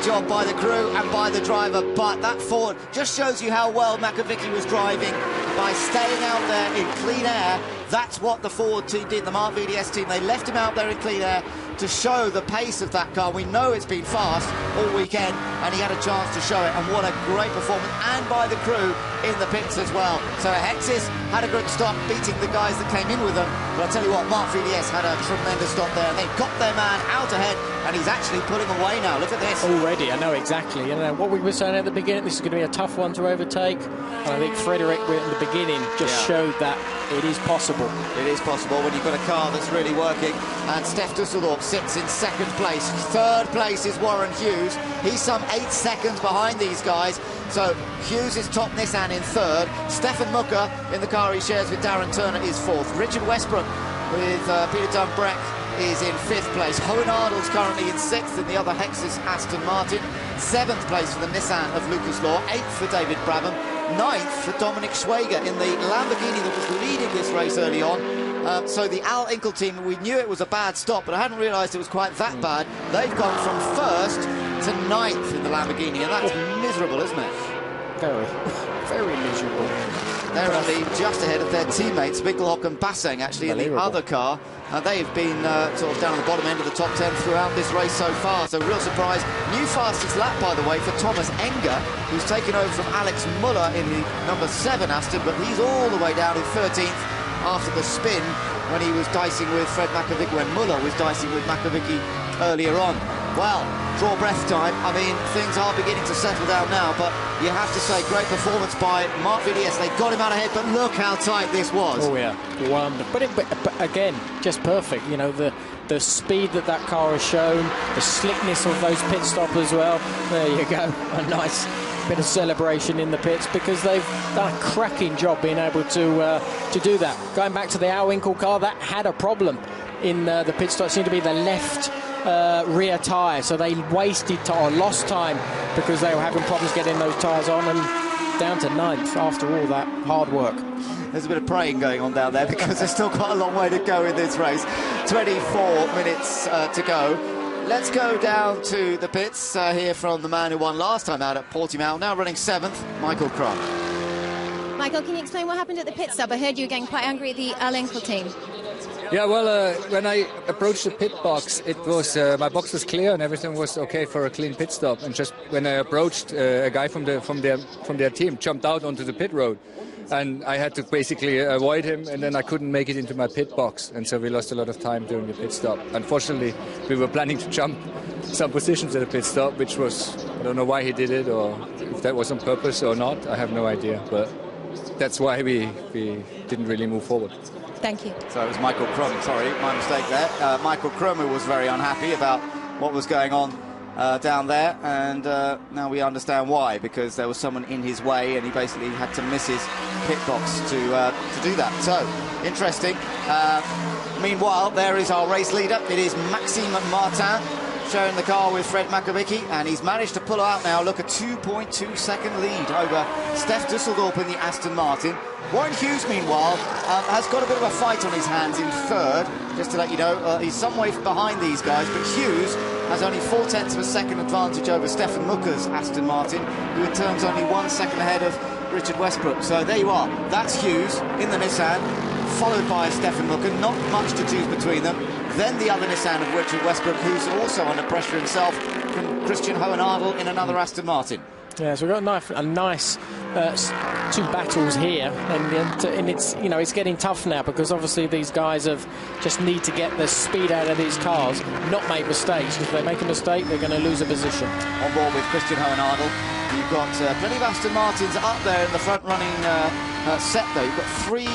great job by the crew and by the driver, but that Ford just shows you how well Makovicky was driving by staying out there in clean air. That's what the Ford team did, the Mark VDS team. They left him out there in clean air to show the pace of that car. We know it's been fast all weekend, and he had a chance to show it, and what a great performance, and by the crew in the pits as well. So Hexis had a good stop, beating the guys that came in with them, but I'll tell you what, Mark VDS had a tremendous stop there. They got their man out ahead, and he's actually pulling away now. Look at this. Already, I know exactly. You know, what we were saying at the beginning, this is going to be a tough one to overtake. And I think Frederick, in the beginning, just showed that it is possible. It is possible when you've got a car that's really working. And Steph Dusseldorf sits in second place. Third place is Warren Hughes. He's some 8 seconds behind these guys. So Hughes is top Nissan in third. Stefan Mucker in the car he shares with Darren Turner is fourth. Richard Westbrook with Peter Dunbreck is in fifth place. Hohen Ardle's currently in sixth in the other Hexus Aston Martin. Seventh place for the Nissan of Lucas Law. Eighth for David Brabham. Ninth for Dominic Schwager in the Lamborghini that was leading this race early on. So the Al Inkel team, we knew it was a bad stop, but I hadn't realised it was quite that bad. They've gone from first to ninth in the Lamborghini, and that's miserable, isn't it? Very, very miserable. They're only just ahead of their teammates, Winkelhock and Basseng, actually, in the other car. They've been sort of down on the bottom end of the top 10 throughout this race so far, so real surprise. New fastest lap, by the way, for Thomas Enger, who's taken over from Alex Muller in the number 7 Aston, but he's all the way down in 13th after the spin when he was dicing with Fred Makovicky, when Muller was dicing with Makovicky earlier on. Well, draw breath time. I mean, things are beginning to settle down now, but you have to say, great performance by Mark VDS. They got him out ahead, but look how tight this was. Oh, yeah, wonderful. But again, just perfect. You know, the speed that car has shown, the slickness of those pit stops as well. There you go, a nice bit of celebration in the pits, because they've done a cracking job being able to do that. Going back to the Al Winkel car, that had a problem in the pit stop. It seemed to be the left rear tyre, so they wasted time, or lost time, because they were having problems getting those tyres on, and down to ninth after all that hard work. There's a bit of praying going on down there, because there's still quite a long way to go in this race. 24 minutes to go. Let's go down to the pits, hear from the man who won last time out at Portimao, now running 7th, Michael Crum. Michael, can you explain what happened at the pit stop? I heard you getting quite angry at the Al Inkel team. Yeah, well, when I approached the pit box, it was my box was clear and everything was okay for a clean pit stop. And just when I approached, a guy from their team jumped out onto the pit road, and I had to basically avoid him, and then I couldn't make it into my pit box, and so we lost a lot of time during the pit stop. Unfortunately, we were planning to jump some positions at the pit stop, which was, I don't know why he did it, or if that was on purpose or not, I have no idea, but that's why we didn't really move forward. Thank you. So it was Michael Crum, sorry, my mistake there. Michael Crum, who was very unhappy about what was going on down there, and now we understand why, because there was someone in his way and he basically had to miss his pit box to do that. So, interesting. Meanwhile, there is our race leader. It is Maxime Martin, sharing the car with Fred Makovicky, and he's managed to pull out now, look, a 2.2 second lead over Steph Dusseldorf in the Aston Martin. Warren Hughes, meanwhile, has got a bit of a fight on his hands in third. Just to let you know, he's some way behind these guys, but Hughes has only 0.4 of a second advantage over Stefan Mucker's Aston Martin, who in turn is only 1 second ahead of Richard Westbrook. So there you are. That's Hughes in the Nissan, followed by Stefan Mucker. Not much to choose between them. Then the other Nissan of Richard Westbrook, who's also under pressure himself, from Christian Hohen Ardle in another Aston Martin. Yeah, so we've got a nice two battles here, and it's, you know, it's getting tough now, because obviously these guys just need to get the speed out of these cars, not make mistakes. If they make a mistake, they're going to lose a position. On board with Christian Hohen Ardle, you've got plenty of Aston Martins up there in the front-running set, though. You've got three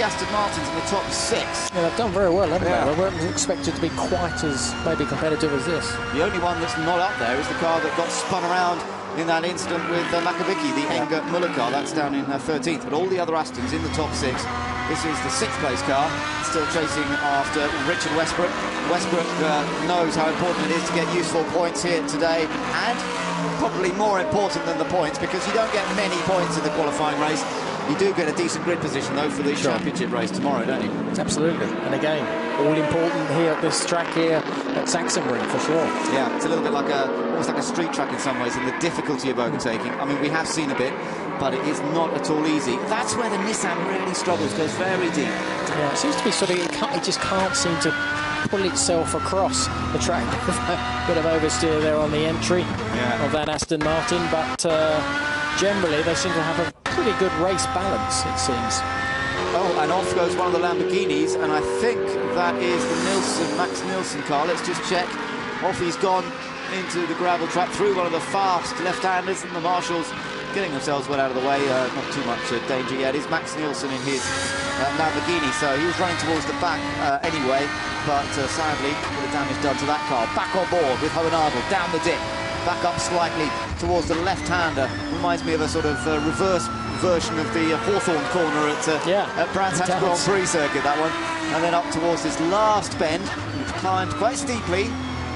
Aston Martins in the top 6. Yeah, they've done very well, haven't they? They weren't expected to be quite as maybe competitive as this. The only one that's not up there is the car that got spun around in that incident with Makovicky, the Enger Muller car. That's down in 13th, but all the other Astons in the top 6. This is the 6th place car, still chasing after Richard Westbrook. Westbrook knows how important it is to get useful points here today, and probably more important than the points, because you don't get many points in the qualifying race. You do get a decent grid position, though, for the championship race tomorrow, don't you? Absolutely. And again, all important here at this track here at Sachsenring, for sure. Yeah, it's a little bit like a almost like a street track in some ways in the difficulty of overtaking. I mean, we have seen a bit, but it is not at all easy. That's where the Nissan really struggles, goes very deep. Yeah, it seems to be sort of, it just can't seem to pull itself across the track. Bit of oversteer there on the entry of that Aston Martin, but generally they seem to have a pretty good race balance, it seems. Oh, and off goes one of the Lamborghinis, and I think that is the Max Nielsen car. Let's just check. Off he's gone into the gravel trap through one of the fast left-handers, and the marshals getting themselves well out of the way. Not too much danger yet. It's Max Nielsen in his Lamborghini, so he was running towards the back anyway, but sadly, a bit of damage done to that car. Back on board with Hohenadel, down the dip, back up slightly towards the left-hander. Reminds me of a sort of reverse version of the Hawthorne corner at Brands Hatch Grand Prix circuit, that one. And then up towards this last bend, which climbed quite steeply.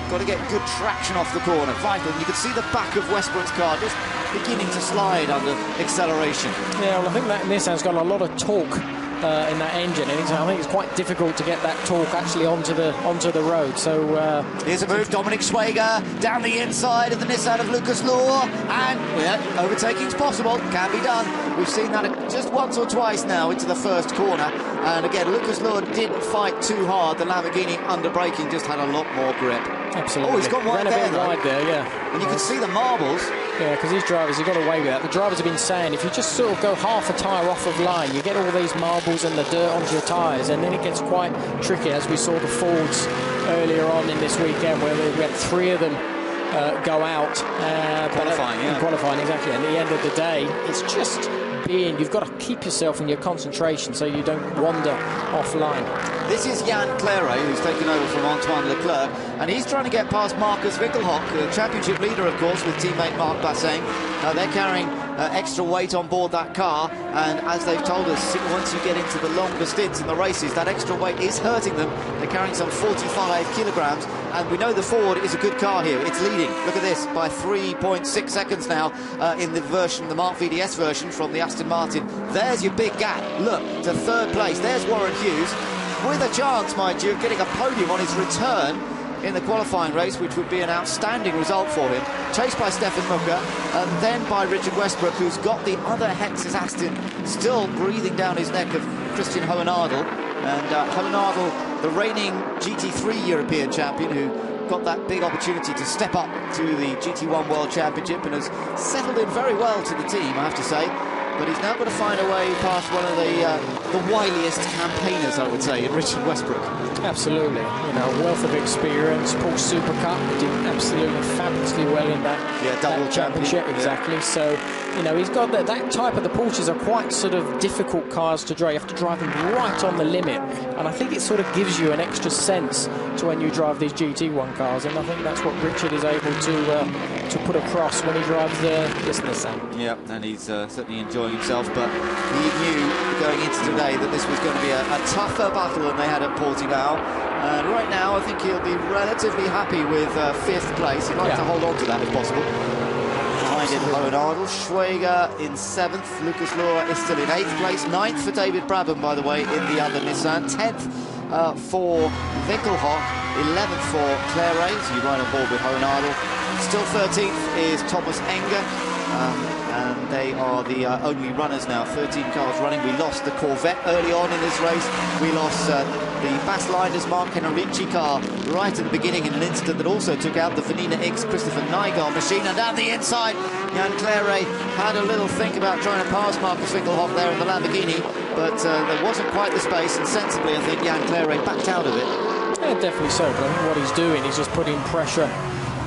Got to get good traction off the corner, vital. You can see the back of Westbrook's car just beginning to slide under acceleration. Yeah, well, I think that Nissan's got a lot of torque in that engine, and I think it's quite difficult to get that torque actually onto the road. So here's a move, Dominic Schwager down the inside of the Nissan of Lucas Law, and overtaking's possible, can be done. We've seen that just once or twice now into the first corner, and again Lucas Law didn't fight too hard. The Lamborghini under braking just had a lot more grip. Absolutely. Oh, he's got wide there, wide there, yeah. And you can see the marbles. Yeah, because these drivers, he got away with that. The drivers have been saying, if you just sort of go half a tyre off of line, you get all these marbles and the dirt onto your tyres, and then it gets quite tricky, as we saw the Fords earlier on in this weekend, where we had 3 of them go out. Qualifying, Qualifying, exactly. And at the end of the day, it's just you've got to keep yourself in your concentration so you don't wander offline. This is Jan Claret, who's taken over from Antoine Leclerc, and he's trying to get past Marcus Winkelhock, the championship leader, of course, with teammate Marc Bassin. They're carrying extra weight on board that car, and as they've told us, once you get into the longer stints in the races, that extra weight is hurting them. They're carrying some 45 kilograms, and we know the Ford is a good car here. It's leading, look at this, by 3.6 seconds now in the version, the Mark VDS version from the Aston Martin. There's your big gap. Look, to third place. There's Warren Hughes, with a chance, mind you, of getting a podium on his return in the qualifying race, which would be an outstanding result for him. Chased by Stefan Mucker, and then by Richard Westbrook, who's got the other Hexus Aston still breathing down his neck of Christian Hohenadel. And Hohenadel, the reigning GT3 European champion, who got that big opportunity to step up to the GT1 World Championship and has settled in very well to the team, I have to say. But he's now got to find a way past one of the wiliest campaigners, I would say, in Richard Westbrook. Absolutely. You know, wealth of experience. Paul Super Cup did absolutely fabulously well in that, double championship. Exactly. Yeah. So, you know, he's got that type of, the Porsches are quite sort of difficult cars to drive. You have to drive them right on the limit. And I think it sort of gives you an extra sense to when you drive these GT1 cars. And I think that's what Richard is able to put across when he drives this Nissan. Yeah, and he's certainly enjoying himself, but he knew going into today that this was going to be a tougher battle than they had at Portimao. And right now, I think he'll be relatively happy with 5th place. He'd like to hold on to that if possible. Behind him, Hohenadel, Schwager in 7th. Lucas Laura is still in 8th place. 9th for David Brabham, by the way, in the other Nissan. 10th for Winkelhock. 11th for Claret, so you ride on board with Hohenadel. Still 13th is Thomas Enger, and they are the only runners now, 13 cars running. We lost the Corvette early on in this race. We lost the Basslinder's Mark Henrici car right at the beginning in an incident that also took out the Vanina X Christopher Nygaard machine. And down the inside, Jan Claret had a little think about trying to pass Marcus Winkelhock there in the Lamborghini, but there wasn't quite the space, and sensibly, I think, Jan Claret backed out of it. Yeah, definitely so, but I think what he's doing is just putting pressure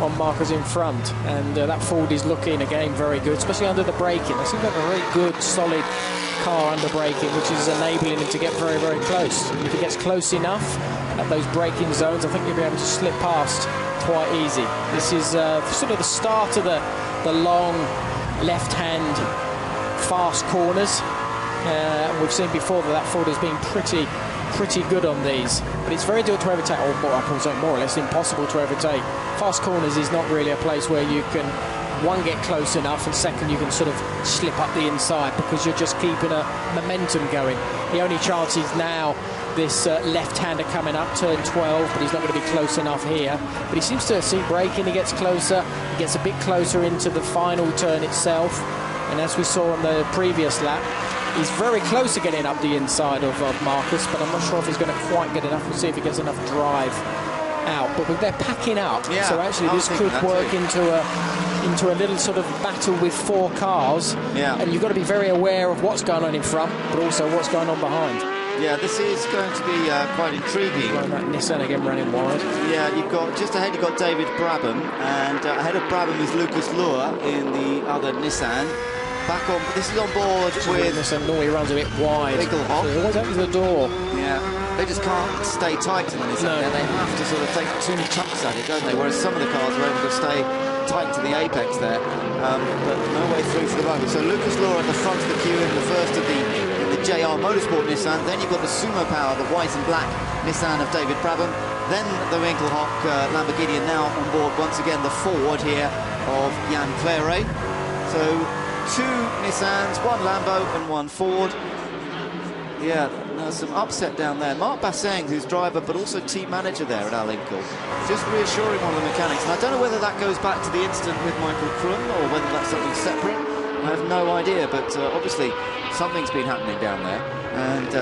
on Marcus in front, and that Ford is looking again very good, especially under the braking. They seem to have a very good, solid car under braking, which is enabling him to get very, very close. If he gets close enough at those braking zones, I think he'll be able to slip past quite easy. This is sort of the start of the long left-hand fast corners. We've seen before that Ford has been pretty good on these, but it's very difficult to overtake, or more or less impossible to overtake. Fast corners is not really a place where you can one, get close enough, and second, you can sort of slip up the inside because you're just keeping a momentum going. The only chance is now this left-hander coming up, turn 12, but he's not going to be close enough here. But he seems to see braking, he gets closer, he gets a bit closer into the final turn itself. And as we saw on the previous lap, he's very close to getting up the inside of Marcus, but I'm not sure if he's going to quite get enough. We'll see if he gets enough drive out. But they're packing up, so actually this could work into a little sort of battle with 4 cars. And you've got to be very aware of what's going on in front, but also what's going on behind. Yeah, this is going to be quite intriguing. Well, that Nissan again running wide. Yeah, you've got just ahead. You've got David Brabham, and ahead of Brabham is Lucas Luhr in the other Nissan. Back on. This is on board with Nissan. Normally runs a bit wide. Winkelhock. So it always opens the door. Yeah, they just can't stay tight in the Nissan. No. They have to sort of take too many chunks at it, don't they? Whereas some of the cars are able to stay tight to the apex there, but no way through for the moment. So Lucas Luhr at the front of the queue in the first of the JR Motorsport Nissan. Then you've got the Sumo Power, the white and black Nissan of David Brabham. Then the Winkelhock Lamborghini, and now on board once again the Ford here of Jan Claret. So 2 Nissans, 1 Lambo and 1 Ford. Yeah, there's some upset down there. Mark Basseng, who's driver but also team manager there at Al Inkle, just reassuring one of the mechanics. And I don't know whether that goes back to the incident with Michael Krum or whether that's something separate. I have no idea, but obviously something's been happening down there. And,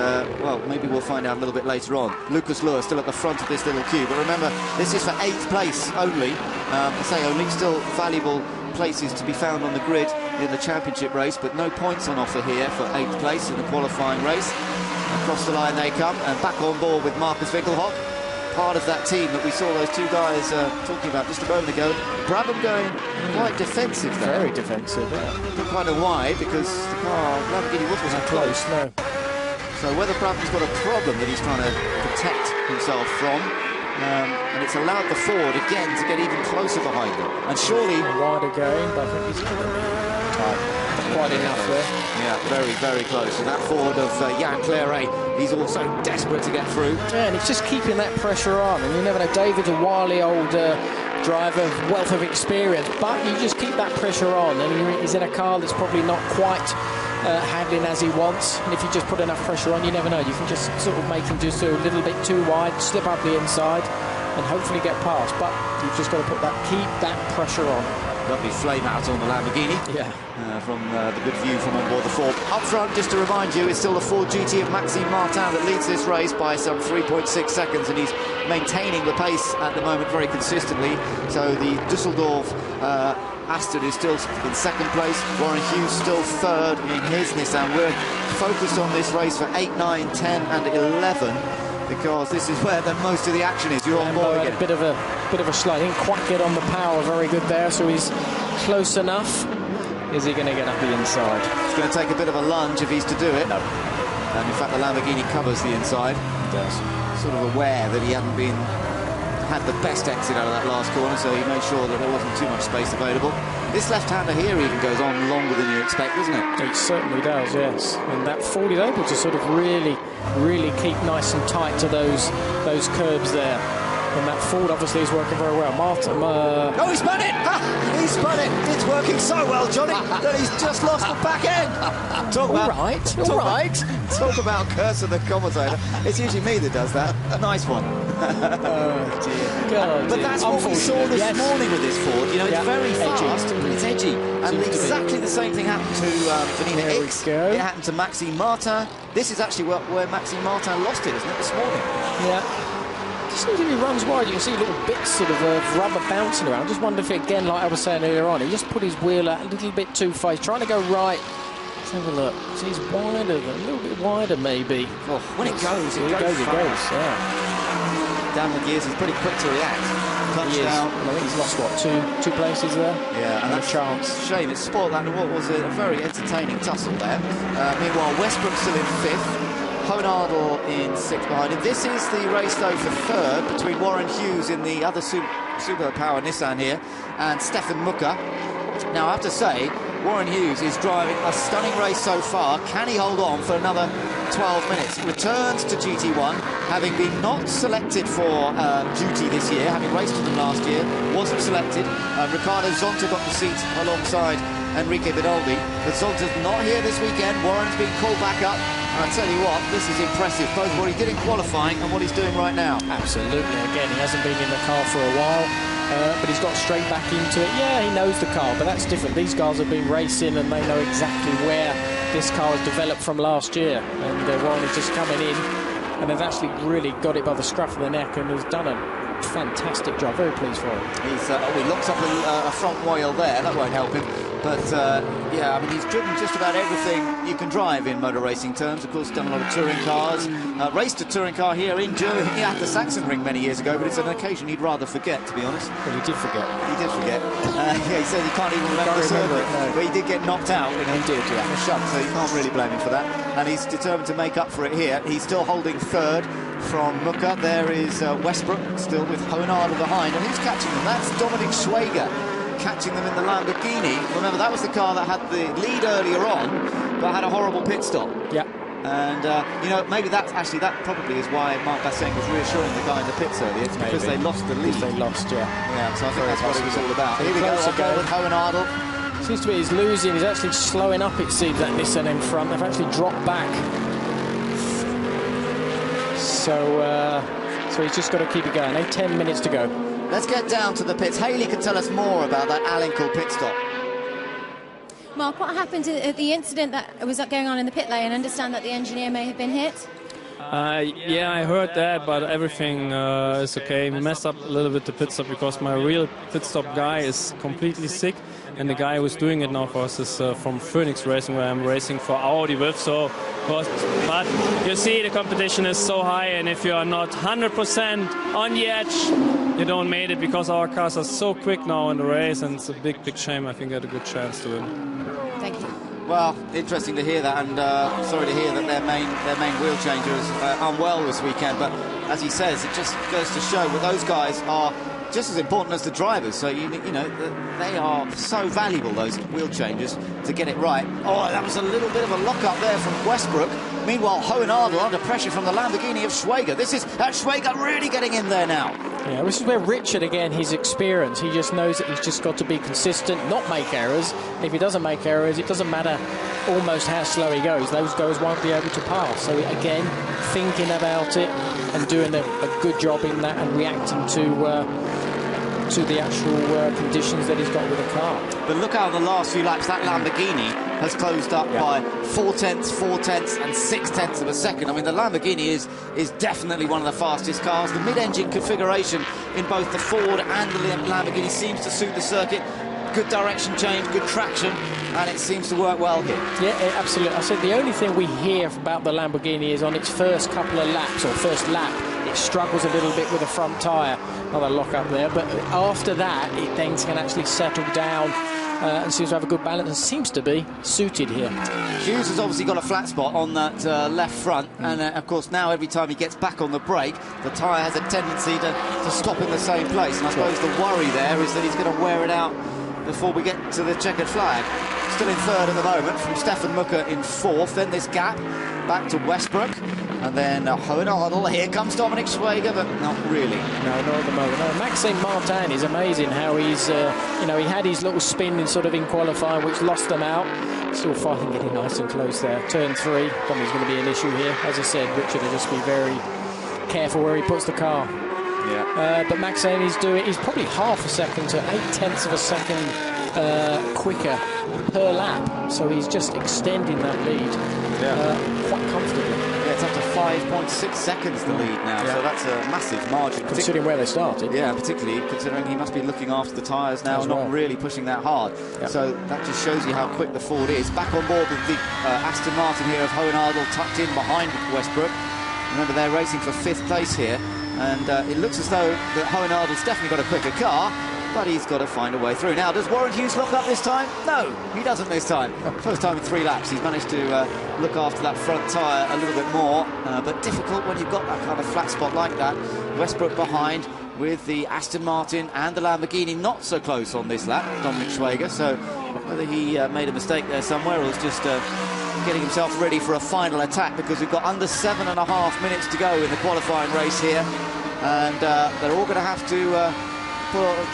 well, maybe we'll find out a little bit later on. Lucas Luhr still at the front of this little queue. But remember, this is for 8th place only. I say only, still valuable places to be found on the grid in the championship race, but no points on offer here for 8th place in the qualifying race. Across the line they come, and back on board with Marcus Winkelhock, part of that team that we saw those 2 guys talking about just a moment ago. Brabham going quite defensive there. Very defensive, yeah. Don't quite know why, because the car, Lamborghini wasn't close. No. So whether Brabham's got a problem that he's trying to protect himself from, and it's allowed the Ford again to get even closer behind them. And surely wide again, but I think he's going to be tight. Quite enough there. Yeah, very, very close. And that Ford of Jan Claret, he's also desperate to get through. Yeah, and he's just keeping that pressure on. And you never know, David's a wily old driver, wealth of experience, but you just keep that pressure on. And he's in a car that's probably not quite handling as he wants. And if you just put enough pressure on, you never know. You can just sort of make him just a little bit too wide, slip up the inside, and hopefully get past. But you've just got to keep that pressure on. Lovely flame out on the Lamborghini. Yeah. From the good view from on board the Ford. Up front, just to remind you, it's still the Ford GT of Maxime Martin that leads this race by some 3.6 seconds, and he's maintaining the pace at the moment very consistently. So the Dusseldorf Aston is still in 2nd place. Warren Hughes still 3rd in his Nissan. We're focused on this race for 8, 9, 10 and 11. Because this is where most of the action is. You're on board again. A bit of a slide. Didn't quite get on the power very good there, so he's close enough. Is he going to get up the inside? It's going to take a bit of a lunge if he's to do it. No. And in fact, the Lamborghini covers the inside. It does. Sort of aware that he hadn't had the best exit out of that last corner, so he made sure that there wasn't too much space available. This left-hander here even goes on longer than you expect, doesn't it? It certainly does, yes. And that Ford is able to sort of really keep nice and tight to those curbs there. And that Ford obviously is working very well. Martin, oh, he spun it! He spun it! It's working so well, Johnny, that he's just lost the back end. Talk about curse of the commentator. It's usually me that does that. Nice one. Oh, dear. God, but that's what we saw this morning with this Ford. You know, it's very fast, but it's edgy. And exactly the same thing happened to Vanina X. It happened to Maxime Martin. This is actually where Maxime Martin lost it, isn't it, this morning? Yeah. Just seems if he runs wide, you can see little bits sort of rubber bouncing around. Just wonder if, again, like I was saying earlier on, he just put his wheel out a little bit too far. He's trying to go right. Let's have a look. So he's wider, a little bit wider maybe. Oh, when it goes, it goes. Yeah. Daniel Gears is pretty quick to react. Touchdown. I think he's lost, what, two places there? Yeah, and that's a chance. Shame, it spoiled that. What was a very entertaining tussle there. Meanwhile, Westbrook still in 5th. Honardel in 6th behind him. This is the race, though, for 3rd between Warren Hughes in the other Super Power Nissan here and Stefan Mucker Now, I have to say, Warren Hughes is driving a stunning race so far. Can he hold on for another 12 minutes? Returns to GT1, having been not selected for duty this year, having raced with them last year, wasn't selected. Ricardo Zonta got the seat alongside Enrique Bidaldi, but Zonta's not here this weekend. Warren's been called back up, and I tell you what, this is impressive, both what he did in qualifying and what he's doing right now. Absolutely. Again, he hasn't been in the car for a while. But he's got straight back into it. Yeah, he knows the car, but that's different. These guys have been racing and they know exactly where this car has developed from last year. And Warren is just coming in and has actually really got it by the scruff of the neck and has done a fantastic job. Very pleased for him. He locks up a front wheel there. That won't help him. But, yeah, I mean, he's driven just about everything you can drive in motor racing terms. Of course, done a lot of touring cars. Raced a touring car here in Germany at the Sachsenring many years ago, but it's an occasion he'd rather forget, to be honest. Well, he did forget. He did forget. Yeah, he said he can't even remember the circuit. No. But he did get knocked out in a shunt, so you can't really blame him for that. And he's determined to make up for it here. He's still holding third from Mucke. There is Westbrook, still with Hohenadel behind. And who's catching them? That's Dominic Schwager, catching them in the Lamborghini. Remember, that was the car that had the lead earlier on, but had a horrible pit stop. Yeah. And, you know, maybe that probably is why Marc Basseng was reassuring the guy in the pits earlier. It's because they lost the lead. They lost, yeah. Yeah, so I think that's what it was all about. Here we go, with Hohenadel. Seems to be he's losing. He's actually slowing up, it seems, that Nissan in front. They've actually dropped back. So he's just got to keep it going. 10 minutes to go. Let's get down to the pits. Haley can tell us more about that Allencourt pit stop. Mark, what happened at the incident that was going on in the pit lane? I understand that the engineer may have been hit. Yeah, I heard that, but everything is okay. We messed up a little bit the pit stop because my real pit stop guy is completely sick, and the guy who's doing it now for us is from Phoenix Racing, where I'm racing for Audi with. But you see, the competition is so high, and if you are not 100% on the edge, you don't make it, because our cars are so quick now in the race, and it's a big shame. I think I had a good chance to win. Thank you. Well, interesting to hear that, and sorry to hear that their main wheel changer is unwell this weekend. But as he says, it just goes to show that those guys are just as important as the drivers. So you know they are so valuable, those wheel changes, to get it right. Oh, that was a little bit of a lock-up there from Westbrook. Meanwhile, Hohenadel under pressure from the Lamborghini of Schwager. This is Schwager really getting in there now. Yeah, this is where Richard, again, his experience, he just knows that he's just got to be consistent, not make errors. If he doesn't make errors, it doesn't matter almost how slow he goes. Those guys won't be able to pass. So, again, thinking about it and doing a good job in that and reacting to the actual conditions that he's got with the car. But look how the last few laps, that Lamborghini has closed up by 4 tenths, and 6 tenths of a second. I mean, the Lamborghini is definitely one of the fastest cars. The mid-engine configuration in both the Ford and the Lamborghini seems to suit the circuit. Good direction change, good traction, and it seems to work well here. Yeah, absolutely. I said the only thing we hear about the Lamborghini is on its first couple of laps, or first lap, it struggles a little bit with the front tyre. Another lock up there, but after that, it then can actually settle down and seems to have a good balance and seems to be suited here. Hughes has obviously got a flat spot on that left front, and of course now every time he gets back on the brake, the tyre has a tendency to stop in the same place, and I suppose the worry there is that he's going to wear it out before we get to the checkered flag. Still in third at the moment, from Stefan Mucke in fourth. Then this gap back to Westbrook, and then Hohenadel. Here comes Dominic Schwager, but not really. No, not at the moment. No, Maxime Martin is amazing how he's, you know, he had his little spin in qualifying, which lost them out. Still fighting, getting nice and close there. Turn 3, probably going to be an issue here. As I said, Richard will just be very careful where he puts the car. Yeah. But Maxime, he's probably half a second to 8 tenths of a second quicker per lap, so he's just extending that lead quite comfortably. Yeah, it's up to 5.6 seconds the lead now, so that's a massive margin. Considering where they started. Yeah, particularly considering he must be looking after the tyres now, not really pushing that hard. Yep. So that just shows you how quick the Ford is. Back on board with the Aston Martin here of Hohenadel, tucked in behind Westbrook. Remember, they're racing for 5th place here, and it looks as though that Hohenadel's definitely got a quicker car, but he's got to find a way through. Now, does Warren Hughes lock up this time? No, he doesn't this time. First time in 3 laps. He's managed to look after that front tyre a little bit more, but difficult when you've got that kind of flat spot like that. Westbrook behind, with the Aston Martin and the Lamborghini not so close on this lap, Dominic Schwager. So whether he made a mistake there somewhere or was just getting himself ready for a final attack, because we've got under 7.5 minutes to go in the qualifying race here, and they're all going to have to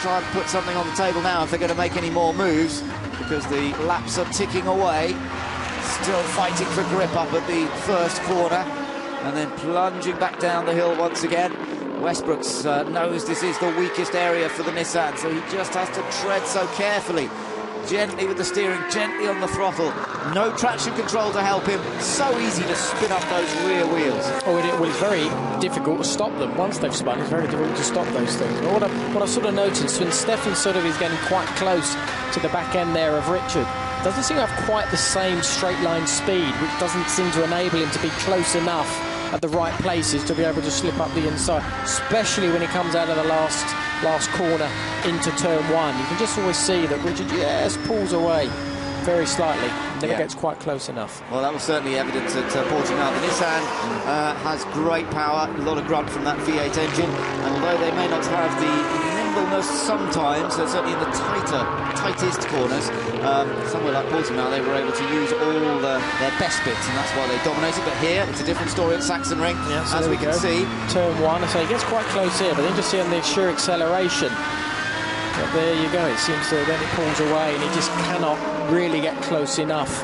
try and put something on the table now if they're going to make any more moves, because the laps are ticking away. Still fighting for grip up at the first corner, and then plunging back down the hill once again. Westbrook's knows this is the weakest area for the Nissan, so he just has to tread so carefully, gently with the steering, gently on the throttle. No traction control to help him. So easy to spin up those rear wheels. Oh, well, it's very difficult to stop them. Once they've spun, it's very difficult to stop those things. But what I sort of noticed, when Stefan sort of is getting quite close to the back end there of Richard, doesn't seem to have quite the same straight line speed, which doesn't seem to enable him to be close enough at the right places to be able to slip up the inside, especially when he comes out of the last corner into turn one. You can just always see that Richard just pulls away very slightly, never gets quite close enough. Well, that was certainly evidence at Portimao. The Nissan has great power, a lot of grunt from that V8 engine, and although they may not have the nimbleness sometimes, certainly in the tightest corners, somewhere like Portimao, they were able to use all their best bits, and that's why they dominated. But here, it's a different story at Sachsenring, as we can see. Turn one, so he gets quite close here, but then just see on the sheer acceleration. But there you go, it seems that then it pulls away, and he just cannot really get close enough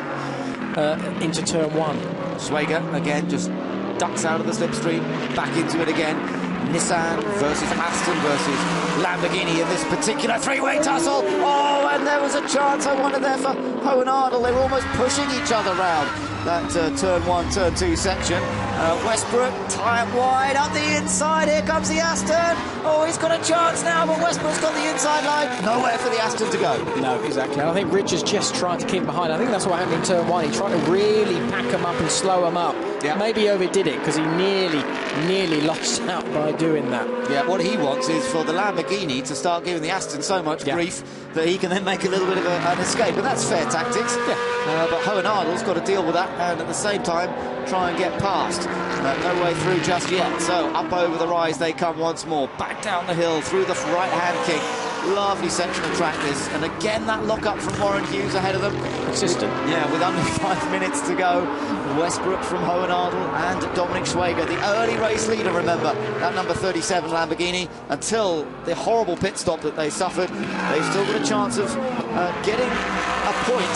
into turn one. Schwager, again, just ducks out of the slipstream, back into it again. Nissan versus Aston versus Lamborghini in this particular three-way tussle. Oh, and there was a chance, I wondered there for Ho and Ardle. They were almost pushing each other round that turn one, turn two section. Westbrook, tight wide, up the inside. Here comes the Aston. Oh, he's got a chance now, but Westbrook's got the inside line. Nowhere for the Aston to go. No, exactly. I think Richard's just trying to keep him behind. I think that's what happened in turn one. He tried to really pack him up and slow him up. Yeah. Maybe he overdid it because he nearly lost out by doing that. Yeah, what he wants is for the Lamborghini to start giving the Aston so much grief that he can then make a little bit of an escape, and that's fair tactics. Yeah. But Ho and Ardle's got to deal with that, and at the same time try and get past. No way through just yet. So up over the rise they come once more, back down the hill through the right-hand kick. Lovely section of track this, and again that lock-up from Warren Hughes ahead of them. Consistent. Yeah, with under 5 minutes to go. Westbrook from Ho and Ardle and Dominic Schwager, the early race leader, remember, that number 37 Lamborghini. Until the horrible pit stop that they suffered, they've still got a chance of getting a point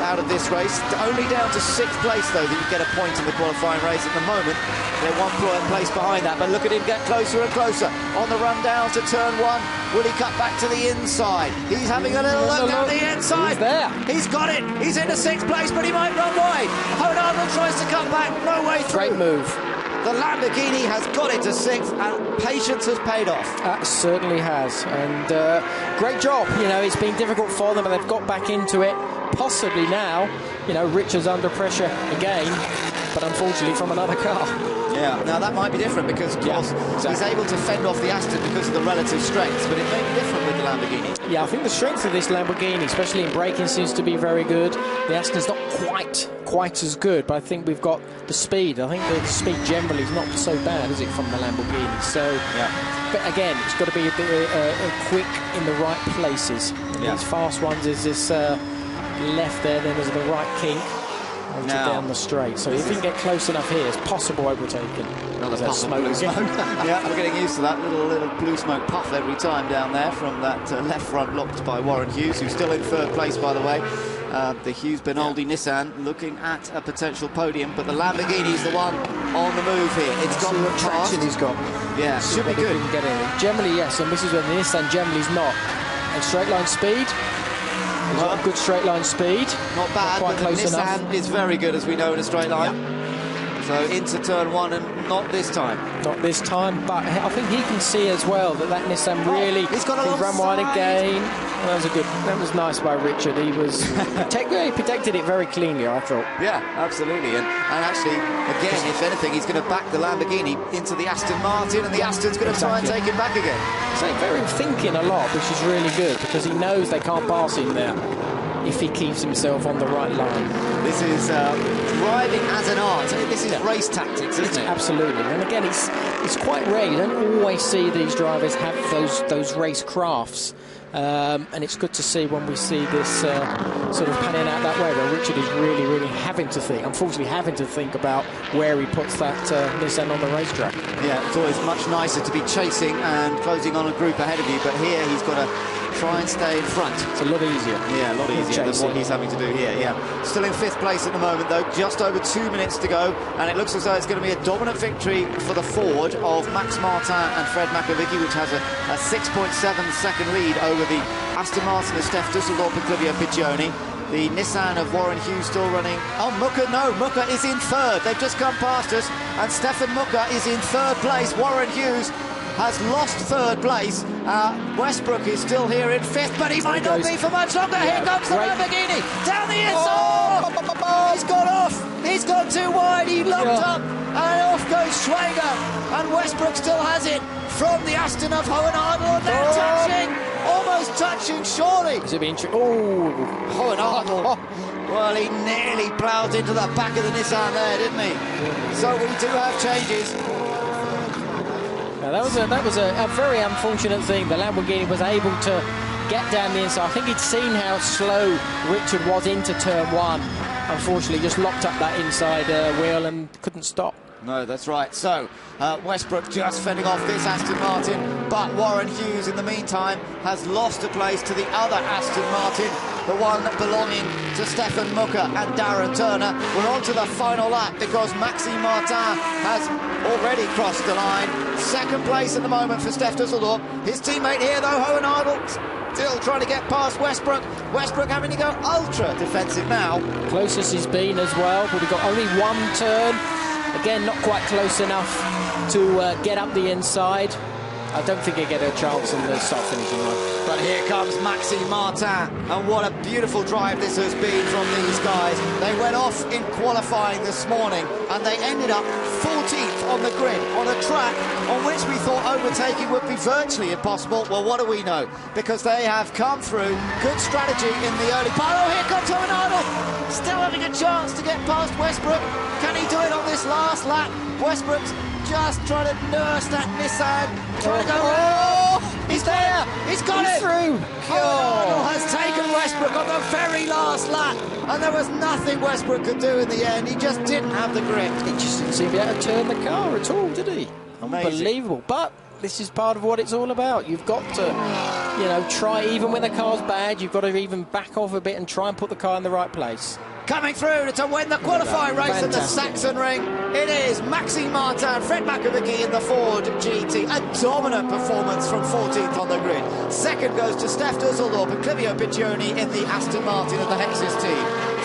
out of this race. Only down to 6th place, though, that you get a point in the qualifying race at the moment. They're one place behind that, but look at him get closer and closer on the run down to turn one. Will he cut back to the inside? He's having a little look down the inside. He's there. He's got it. He's into 6th place, but he might run wide. Ho and Ardle tries to cut back. No way through. Great move. The Lamborghini has got it to 6th, and patience has paid off. That certainly has, and great job. You know, it's been difficult for them, but they've got back into it. Possibly now, you know, Richard's under pressure again, but unfortunately from another car. Yeah, now that might be different because, of course, he's able to fend off the Aston because of the relative strengths, but it may be different with the Lamborghini. Yeah, I think the strength of this Lamborghini, especially in braking, seems to be very good. The Aston's not quite as good, but I think we've got the speed. I think the speed generally is not so bad, is it, from the Lamborghini? So, but again, it's got to be a bit quick in the right places. These fast ones is this left there, then there's the right kink. Down the straight, so if he can get close enough here, it's possible overtaking. Another puff of blue smoke. Yeah, I'm getting used to that little blue smoke puff every time down there from that left front locked by Warren Hughes, who's still in 3rd place, by the way. The Hughes Benaldi Nissan looking at a potential podium, but the Lamborghini's the one on the move here. It's got the traction he's got. Yeah, should be good. Get in. Generally, yes, and this is where the Nissan generally is not. And straight line speed. He's got good straight line speed. Not bad, but the Nissan is very good, as we know, in a straight line. So into turn one, and not this time. Not this time, but I think he can see as well that Nissan really he's got a run wide again. Well, that was nice by Richard. He was he protected it very cleanly, I thought. Yeah, absolutely. And actually, again, if anything, he's going to back the Lamborghini into the Aston Martin, and the Aston's going to try and take him back again. So very thinking a lot, which is really good because he knows they can't pass him there. if he keeps himself on the right line. This is driving as an art. This is race tactics, isn't it? Absolutely. And again, it's quite rare. You don't always see these drivers have those race crafts. And it's good to see when we see this sort of panning out that way, where Richard is really, really unfortunately having to think about where he puts that Nissan on the racetrack. Yeah, it's always much nicer to be chasing and closing on a group ahead of you, but here he's got to try and stay in front. It's a lot easier. Yeah, a lot easier than what he's having to do here, yeah. Still in 5th place at the moment, though, just over 2 minutes to go, and it looks as though it's going to be a dominant victory for the Ford of Max Martin and Fred Makovicky, which has a 6.7-second lead over the Aston Martin of Steph Dusseldorp and Clivio Piccioni. The Nissan of Warren Hughes still running. Oh, Mucke is in 3rd. They've just come past us, and Stefan Mucke is in 3rd place. Warren Hughes has lost 3rd place. Westbrook is still here in 5th, but he might not be for much longer. Here comes the Lamborghini down the inside. Oh, he's gone off. He's gone too wide. He locked up, and off goes Schwager. And Westbrook still has it from the Aston of Hohenadel. They're touching, almost touching, surely. Is it being Hohenadel. Well, he nearly ploughed into the back of the Nissan there, didn't he? So we do have changes. Now, that was a very unfortunate thing. The Lamborghini was able to get down the inside. I think he'd seen how slow Richard was into turn 1. Unfortunately, just locked up that inside wheel and couldn't stop. No, that's right. So, Westbrook just fending off this Aston Martin, but Warren Hughes, in the meantime, has lost a place to the other Aston Martin, the one belonging to Stefan Mucke and Darren Turner. We're on to the final lap because Maxime Martin has already crossed the line. 2nd place at the moment for Steph Dusseldorp. His teammate here, though, Hohenadel, still trying to get past Westbrook. Westbrook having to go ultra defensive now. Closest he's been as well, but we've got only 1 turn. Again, not quite close enough to get up the inside. I don't think he'll get a chance in the start finishing line. But here comes Maxime Martin, and what a beautiful drive this has been from these guys. They went off in qualifying this morning, and they ended up 14th on the grid, on a track on which we thought overtaking would be virtually impossible. Well, what do we know? Because they have come through. Good strategy in the early part. Oh, here comes Hohenadel, still having a chance to get past Westbrook. Can he do it on this last lap? Westbrook's just trying to nurse that Nissan. Trying to go. Oh, he's there. He's got it. Through. Hohenadel has taken Westbrook on the very last lap, and there was nothing Westbrook could do in the end. He just didn't have the grip. He just didn't seem to be able to turn the car at all, did he? Amazing. Unbelievable. But this is part of what it's all about. You've got to, you know, try, even when the car's bad, you've got to even back off a bit and try and put the car in the right place. Coming through to win the qualifying race at the Sachsenring, it is Maxime Martin, Fred Makovicky in the Ford GT. A dominant performance from 14th on the grid. 2nd goes to Steph Dusseldorp and Clivio Piccioni in the Aston Martin of the Hexis team.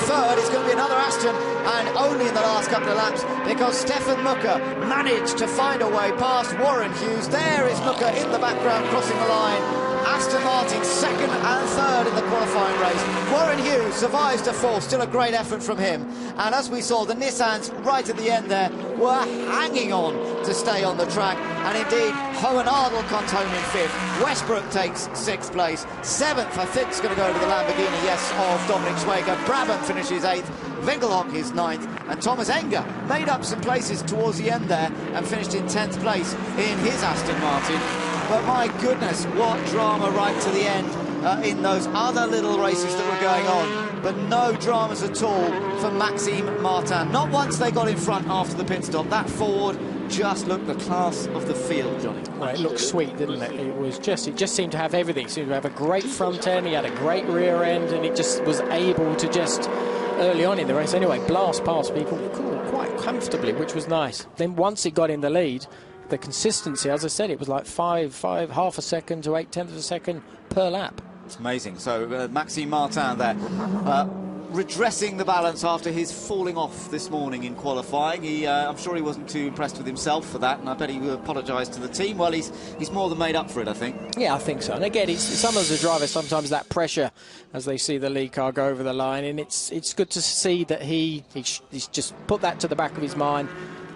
3rd is going to be another Aston, and only in the last couple of laps, because Stefan Mucke managed to find a way past Warren Hughes. There is Mucke in the background crossing the line. Aston Martin 2nd and 3rd in the qualifying race. Warren Hughes survives to 4th, still a great effort from him. And as we saw, the Nissans right at the end there were hanging on to stay on the track. And indeed, Hohenadel comes home in 5th. Westbrook takes 6th place. 7th, I think, is going to go to the Lamborghini, yes, of Dominic Schwager. Brabham finishes 8th. Winkelhock is 9th. And Thomas Enger made up some places towards the end there and finished in 10th place in his Aston Martin. But my goodness, what drama right to the end in those other little races that were going on. But no dramas at all for Maxime Martin. Not once they got in front after the pit stop. That Ford just looked the class of the field, Johnny. Well, it looked sweet, didn't it? It just seemed to have everything. It seemed to have a great front end, he had a great rear end, and it just was able to just, early on in the race anyway, blast past people quite comfortably, which was nice. Then once it got in the lead, the consistency, as I said, it was like half a second to 0.8 of a second per lap. It's amazing. So Maxime Martin there, redressing the balance after his falling off this morning in qualifying. I'm sure he wasn't too impressed with himself for that, and I bet he will apologise to the team. Well, he's more than made up for it, I think. Yeah, I think so. And again, some of the drivers, sometimes that pressure as they see the lead car go over the line, and it's good to see that he's just put that to the back of his mind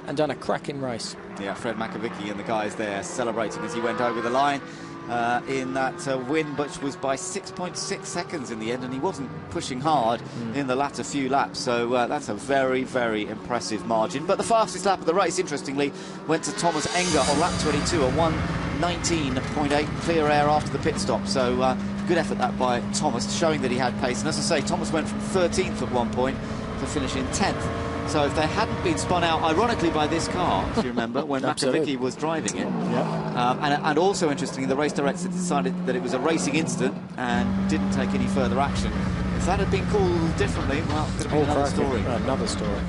and done a cracking race. Yeah, Fred Makovicky and the guys there celebrating as he went over the line. in that win, which was by 6.6 seconds in the end, and he wasn't pushing hard in the latter few laps. So that's a very, very impressive margin. But the fastest lap of the race, interestingly, went to Thomas Enger on lap 22, a 1:19.8 clear air after the pit stop. So good effort that by Thomas, showing that he had pace. And as I say, Thomas went from 13th at one point to finish in 10th. So if they hadn't been spun out, ironically, by this car, if you remember, when Makovicky was driving it. And also, interestingly, the race director decided that it was a racing incident and didn't take any further action. If that had been called differently, well, it could have been another story. Another story.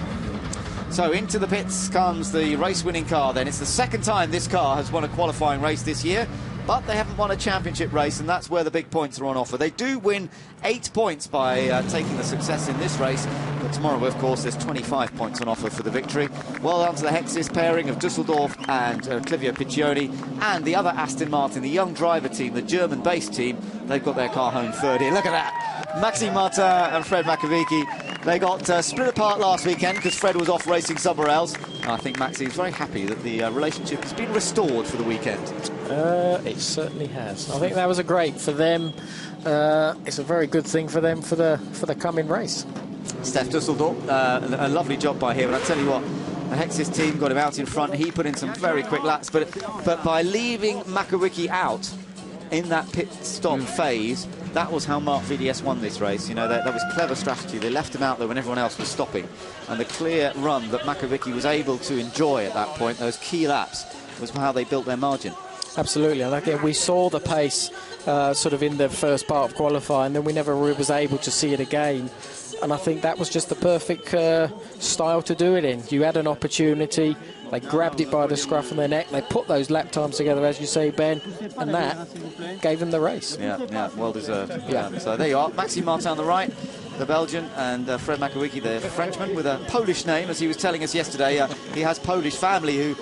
So into the pits comes the race-winning car then. It's the second time this car has won a qualifying race this year, but they haven't won a championship race, and that's where the big points are on offer. They do win 8 points by taking the success in this race, but tomorrow, of course, there's 25 points on offer for the victory. Well done to the Hexis pairing of Dusseldorf and Clivia Piccioni, and the other Aston Martin, the young driver team, the German-based team. They've got their car home third here. Look at that. Maxime Martin and Fred Makovicky. They got split apart last weekend because Fred was off racing somewhere else. I think Maxime's very happy that the relationship has been restored for the weekend. It certainly has. I think that was a great for them. It's a very good thing for them for the coming race. Steph Dusseldorf, a lovely job by him. And I tell you what, the Hexis team got him out in front. He put in some very quick laps, but by leaving Makovicky out in that pit stop phase, that was how Marc VDS won this race. You know, that was clever strategy. They left him out there when everyone else was stopping, and the clear run that Makovicky was able to enjoy at that point, those key laps, was how they built their margin. Absolutely, and again, we saw the pace sort of in the first part of qualifying, then we never was able to see it again. And I think that was just the perfect style to do it in. You had an opportunity, they grabbed it by the scruff of their neck, they put those lap times together, as you say, Ben, and that gave them the race. Yeah, well deserved. Yeah. So there you are, Maxime Martin on the right, the Belgian, and Fred Makovicky, the Frenchman, with a Polish name, as he was telling us yesterday. He has Polish family who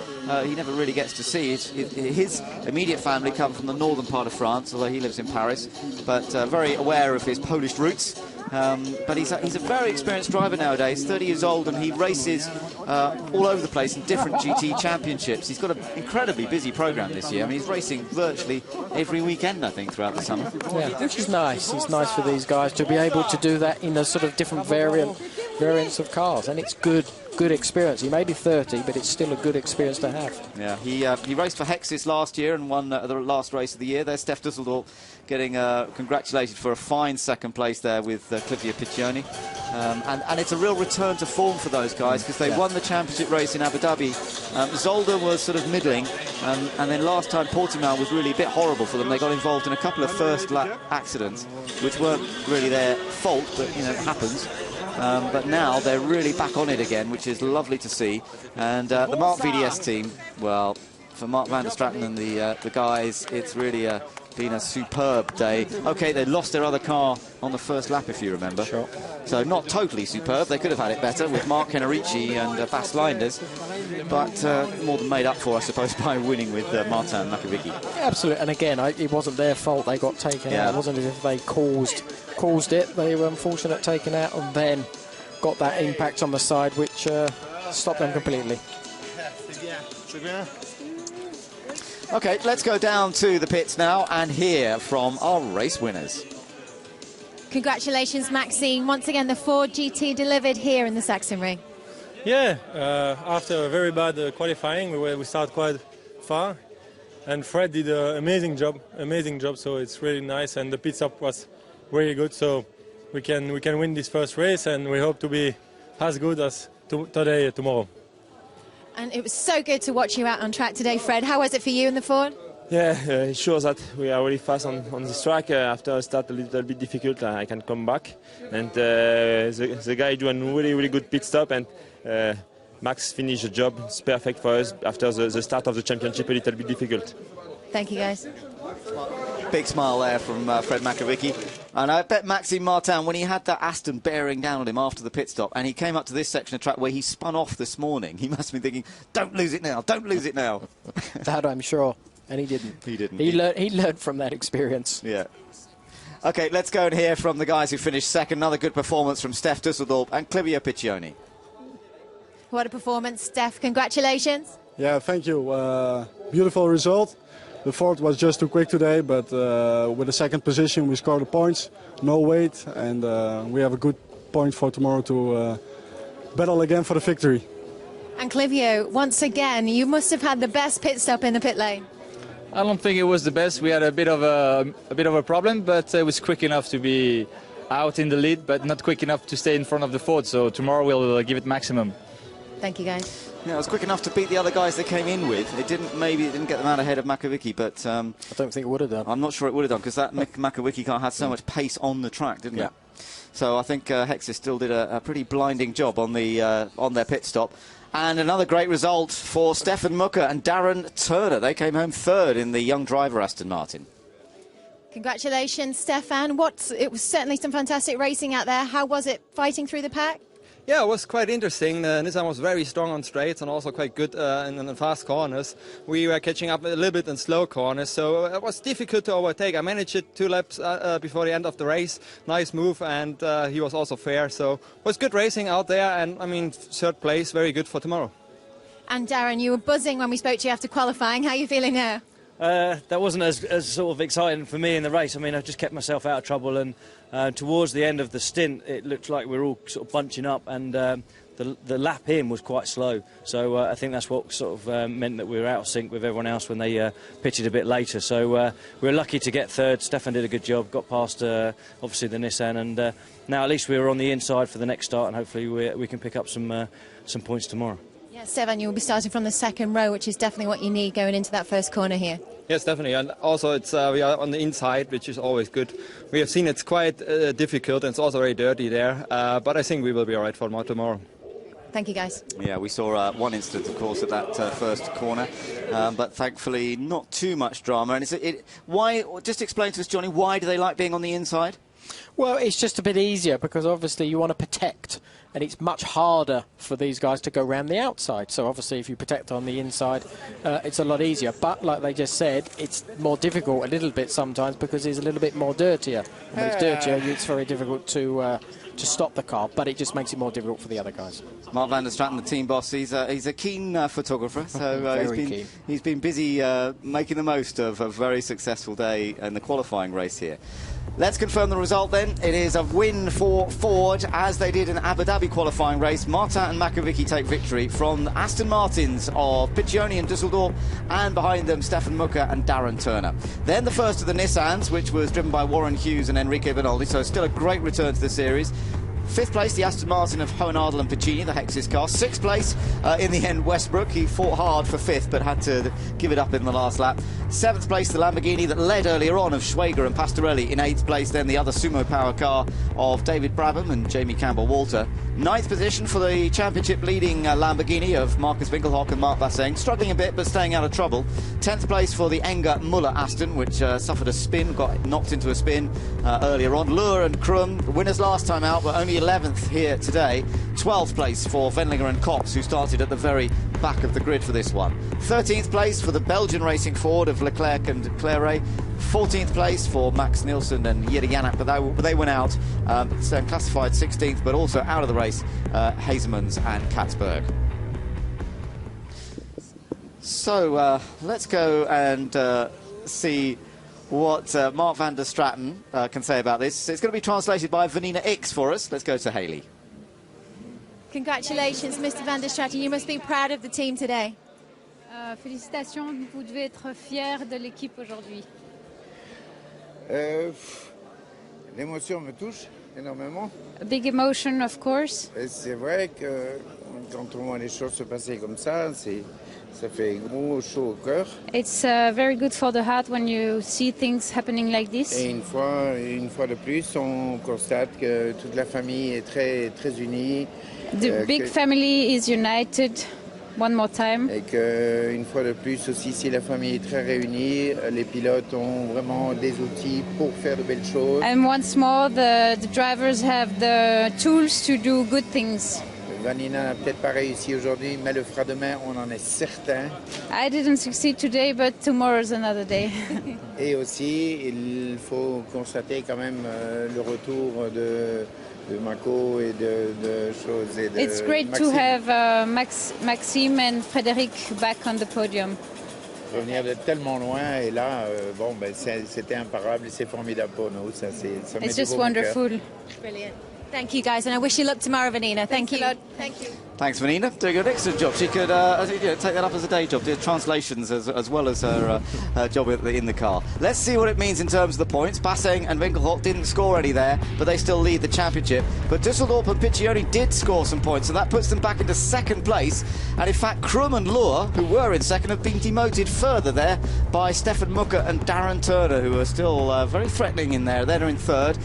he never really gets to see. His immediate family come from the northern part of France, although he lives in Paris, but very aware of his Polish roots. But he's a very experienced driver nowadays, 30 years old, and he races all over the place in different GT championships. He's got an incredibly busy programme this year. I mean, he's racing virtually every weekend, I think, throughout the summer. Yeah, which is nice. It's nice for these guys to be able to do that in a sort of different variants of cars, and it's good experience. He may be 30, but it's still a good experience to have. Yeah, he raced for Hexis last year and won the last race of the year. There's Steph Dusseldorf getting congratulated for a fine second place there with Clivia Piccioni. And it's a real return to form for those guys, because they won the championship race in Abu Dhabi. Zolder was sort of middling, and then last time Portimao was really a bit horrible for them. They got involved in a couple of first lap accidents, which weren't really their fault, but you know, it happens. But now they're really back on it again, which is lovely to see. And the Marc VDS team, well, for Mark van der Straten and the guys, it's really been a superb day. Okay, they lost their other car on the first lap, if you remember. Sure. So not totally superb. They could have had it better with Mark Kenerici and Bas Leinders, but more than made up for, I suppose, by winning with Martin Makovicky. Yeah, absolutely. And again, it wasn't their fault they got taken out. It wasn't as if they caused it. They were unfortunate taken out, and then got that impact on the side, which stopped them completely. Okay, let's go down to the pits now and hear from our race winners. Congratulations, Maxime. Once again, the Ford GT delivered here in the Sachsenring. Yeah, after a very bad qualifying, we started quite far, and Fred did an amazing job. So it's really nice, and the pit stop was really good. So we can win this first race, and we hope to be as good as tomorrow. And it was so good to watch you out on track today, Fred. How was it for you in the Ford? Yeah, it shows that we are really fast on this track. After a start a little bit difficult, I can come back. And the guy doing really good pit stop, and Max finished the job. It's perfect for us after the start of the championship, a little bit difficult. Thank you, guys. Big smile there from Fred Makovicky. And I bet Maxime Martin, when he had that Aston bearing down on him after the pit stop, and he came up to this section of track where he spun off this morning, he must have been thinking, don't lose it now, don't lose it now. That I'm sure. And he didn't. He didn't. He learned from that experience. Yeah. OK, let's go and hear from the guys who finished second. Another good performance from Steph Dusseldorf and Clivia Piccioni. What a performance, Steph. Congratulations. Yeah, thank you. Beautiful result. The fourth was just too quick today, but with the second position we scored the points, no weight, and we have a good point for tomorrow to battle again for the victory. And Clivio, once again, you must have had the best pit stop in the pit lane. I don't think it was the best. We had a bit of a problem, but it was quick enough to be out in the lead, but not quick enough to stay in front of the Ford. So tomorrow we'll give it maximum. Thank you, guys. Yeah, it was quick enough to beat the other guys they came in with. It didn't get them out ahead of Makovic, but I don't think it would have done. I'm not sure it would have done because that Makovic car had so much pace on the track, didn't it? So I think Hexis still did a pretty blinding job on their pit stop. And another great result for Stefan Mucker and Darren Turner. They came home third in the young driver Aston Martin. Congratulations, Stefan. It was certainly some fantastic racing out there. How was it fighting through the pack? Yeah, it was quite interesting. Nissan was very strong on straights and also quite good in the fast corners. We were catching up a little bit in slow corners, so it was difficult to overtake. I managed it 2 laps before the end of the race. Nice move, and he was also fair. So it was good racing out there, and I mean, third place, very good for tomorrow. And Darren, you were buzzing when we spoke to you after qualifying. How are you feeling now? That wasn't as sort of exciting for me in the race. I mean, I just kept myself out of trouble, and towards the end of the stint, it looked like we were all sort of bunching up, and the lap in was quite slow. So I think that's what sort of meant that we were out of sync with everyone else when they pitted a bit later. So we were lucky to get third. Stefan did a good job, got past obviously the Nissan, and now at least we were on the inside for the next start, and hopefully we can pick up some points tomorrow. Stefan, you will be starting from the second row, which is definitely what you need going into that first corner here. Yes, definitely, and also it's we are on the inside, which is always good. We have seen it's quite difficult, and it's also very dirty there, but I think we will be all right for tomorrow. Thank you, guys. Yeah, we saw one incident, of course, at that first corner, but thankfully not too much drama. And why? Just explain to us, Johnny, why do they like being on the inside? Well, it's just a bit easier because obviously you want to protect, and it's much harder for these guys to go around the outside. So obviously if you protect on the inside, it's a lot easier. But like they just said, it's more difficult a little bit sometimes because it's a little bit more dirtier. When it's dirtier, it's very difficult to stop the car, but it just makes it more difficult for the other guys. Mark van der Straten, the team boss, he's a keen photographer, so he's been busy making the most of a very successful day in the qualifying race here. Let's confirm the result then. It is a win for Ford, as they did in the Abu Dhabi qualifying race. Martin and Makovic take victory from Aston Martins of Piccioni and Dusseldorf, and behind them Stefan Mucker and Darren Turner. Then the first of the Nissans, which was driven by Warren Hughes and Enrique Bernoldi, so still a great return to the series. 5th place, the Aston Martin of Hohenadel and Piccini, the Hexis car. 6th place, in the end, Westbrook. He fought hard for 5th, but had to give it up in the last lap. 7th place, the Lamborghini that led earlier on of Schwager and Pastorelli. In 8th place, then the other Sumo Power car of David Brabham and Jamie Campbell-Walter. 9th position for the championship-leading Lamborghini of Marcus Winkelhock and Mark Vasseng. Struggling a bit, but staying out of trouble. 10th place for the Enger Muller Aston, which suffered a spin, got knocked into a spin earlier on. Luhr and Krum, winners last time out, but only 11th here today. 12th place for Wendlinger and Cox, who started at the very back of the grid for this one. 13th place for the Belgian Racing Ford of Leclerc and Claret. 14th place for Max Nielsen and Jiri Janak, but they went out, classified 16th, but also out of the race, Hazemans and Katzberg. So let's go and see what Mark van der Straten can say about this. It's going to be translated by Vanina X for us. Let's go to Haley. Congratulations, Mr. van der Straten. You must be proud of the team today. Félicitations, vous devez être fiers de l'équipe aujourd'hui. L'émotion me touche énormément. A big emotion, of course. C'est vrai que quand on voit les choses se passer comme ça, ça fait gros chaud au cœur. It's very good for the heart when you see things happening like this. Et une fois de plus, on constate que toute la famille est très unie. The big family is united. One more time. Et qu'une fois de plus aussi, si la famille est très réunie, les pilotes ont vraiment des outils pour faire de belles choses. And once more, the drivers have the tools to do good things. Vanina n'a peut-être pas réussi aujourd'hui, mais le fera demain, on en est certain. I didn't succeed today, but tomorrow's another day. Et aussi, il faut constater quand même le retour de Mako et de choses. It's great to have Maxime and Frédéric back on the podium. revenir de tellement loin. Et là, bon, ben, c'était imparable et c'est formidable pour nous. Ça met It's du just baume au cœur. wonderful. Brilliant. Thank you, guys, and I wish you luck tomorrow, Vanina. Thank you. Thank you. Thanks, Vanina. Doing an excellent job. She could take that up as a day job, do translations as well as her job in the car. Let's see what it means in terms of the points. Basseng and Winkelholt didn't score any there, but they still lead the championship. But Düsseldorf and Piccioni did score some points, so that puts them back into second place. And in fact, Krum and Luhr, who were in second, have been demoted further there by Stefan Mucker and Darren Turner, who are still very threatening in there. They're in third.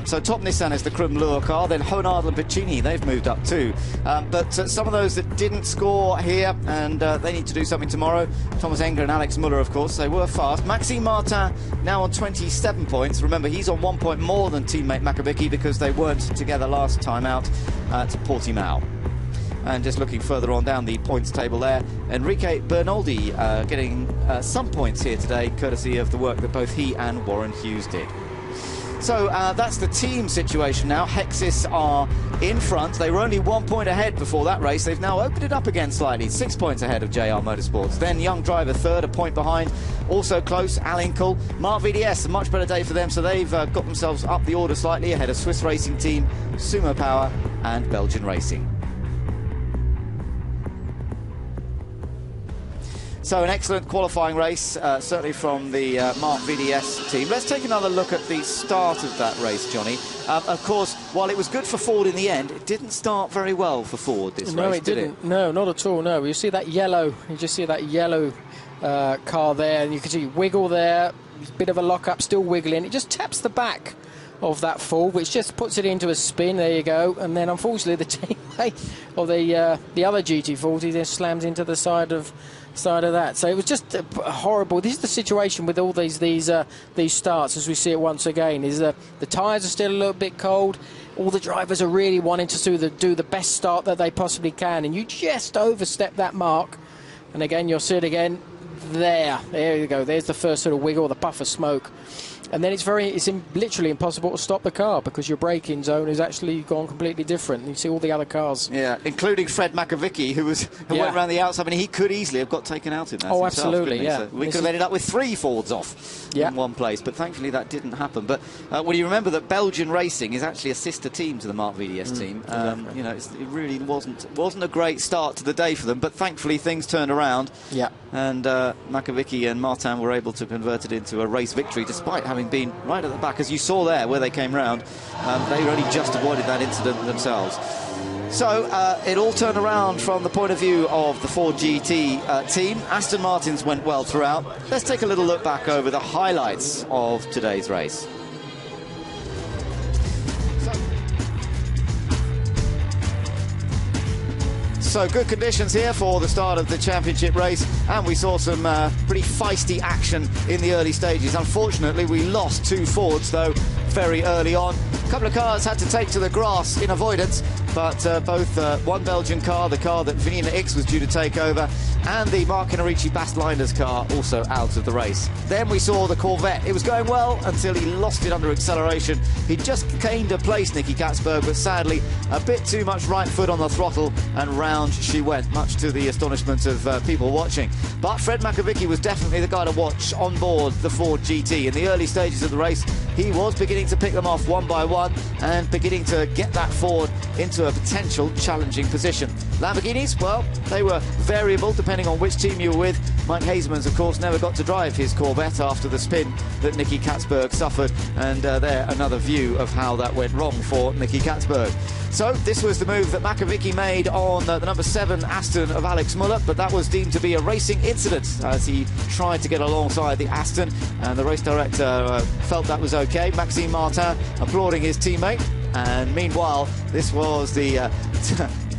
So top Nissan is the Krum-Luhr car, then Honard and Piccini, they've moved up too. But some of those that didn't score here, and they need to do something tomorrow. Thomas Enger and Alex Muller, of course, they were fast. Maxime Martin now on 27 points. Remember, he's on 1 point more than teammate Makabicki because they weren't together last time out at Portimao. And just looking further on down the points table there, Enrique Bernoldi getting some points here today, courtesy of the work that both he and Warren Hughes did. So that's the team situation now. Hexis are in front. They were only 1 point ahead before that race. They've now opened it up again slightly, 6 points ahead of JR Motorsports. Then Young Driver third, a point behind. Also close, Al Inkel. Mark VDS, a much better day for them, so they've got themselves up the order slightly ahead of Swiss Racing Team, Sumo Power and Belgian Racing. So an excellent qualifying race, certainly from the Mark VDS team. Let's take another look at the start of that race, Johnny. Of course, while it was good for Ford in the end, it didn't start very well for Ford this race, No, it didn't. No, not at all, no. You see that yellow, you just see that yellow car there, and you can see wiggle there, bit of a lock-up, still wiggling. It just taps the back of that Ford, which just puts it into a spin. There you go. And then, unfortunately, the teammate of the other GT40 then slams into the side of that. So it was just horrible. This is the situation with all these starts, as we see it once again. Is the tyres are still a little bit cold. All the drivers are really wanting to do the best start that they possibly can, and you just overstep that mark. And again, you'll see it again. There you go. There's the first sort of wiggle, the puff of smoke. And then it's literally impossible to stop the car because your braking zone is actually gone completely different. You see all the other cars. Yeah, including Fred Makavicki, who went around the outside. I mean, he could easily have got taken out in that. Oh, himself, absolutely, yeah. So we could have ended up with 3 Fords off in one place, but thankfully that didn't happen. But well, you remember that Belgian Racing is actually a sister team to the Mark VDS team. Exactly. You know, it really wasn't a great start to the day for them, but thankfully things turned around. Yeah. And Makavicki and Martin were able to convert it into a race victory, despite having been right at the back, as you saw there, where they came round. They only just avoided that incident themselves. So it all turned around from the point of view of the Ford GT team. Aston Martins went well throughout. Let's take a little look back over the highlights of today's race. So good conditions here for the start of the championship race, and we saw some pretty feisty action in the early stages. Unfortunately, we lost 2 Fords, though, very early on. A couple of cars had to take to the grass in avoidance, but both one Belgian car, the car that Vanina X was due to take over, and the Mark Henrici Bastlinder's car also out of the race. Then we saw the Corvette. It was going well until he lost it under acceleration. He just gained a place, Nicky Katzberg, but sadly a bit too much right foot on the throttle, and round she went, much to the astonishment of people watching. But Fred Makavicki was definitely the guy to watch on board the Ford GT. In the early stages of the race, he was beginning to pick them off one by one and beginning to get that Ford into a potential challenging position. Lamborghinis, well, they were variable depending on which team you were with. Mike Hasemans, of course, never got to drive his Corvette after the spin that Nicky Katzberg suffered, and there another view of how that went wrong for Nicky Katzberg. So this was the move that Makavicki made on the number 7 Aston of Alex Muller, but that was deemed to be a racing incident as he tried to get alongside the Aston, and the race director felt that was okay. Maxime Martin applauding his teammate, and meanwhile this was the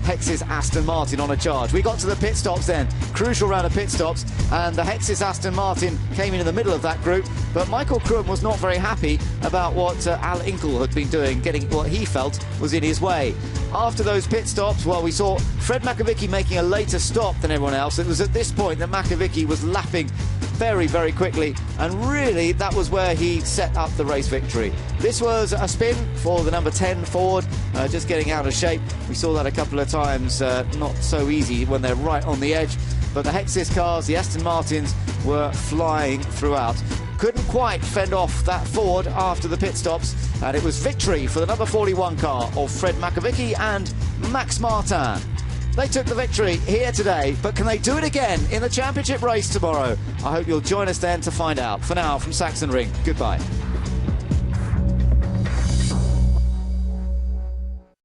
Hexis Aston Martin on a charge. We got to the pit stops then, crucial round of pit stops, and the Hexis Aston Martin came in the middle of that group, but Michael Krum was not very happy about what Al Inkel had been doing, getting what he felt was in his way. After those pit stops, well, we saw Fred Makavicki making a later stop than everyone else. It was at this point that Makavicki was lapping very, very quickly, and really that was where he set up the race victory. This was a spin for the number 10 Ford, just getting out of shape. We saw that a couple of times, not so easy when they're right on the edge. but the Hexis cars, the Aston Martins, were flying throughout. Couldn't quite fend off that Ford after the pit stops, and it was victory for the number 41 car of Fred Makovic and Max Martin. They took the victory here today, but can they do it again in the championship race tomorrow? I hope you'll join us then to find out. For now, from Sachsenring, goodbye.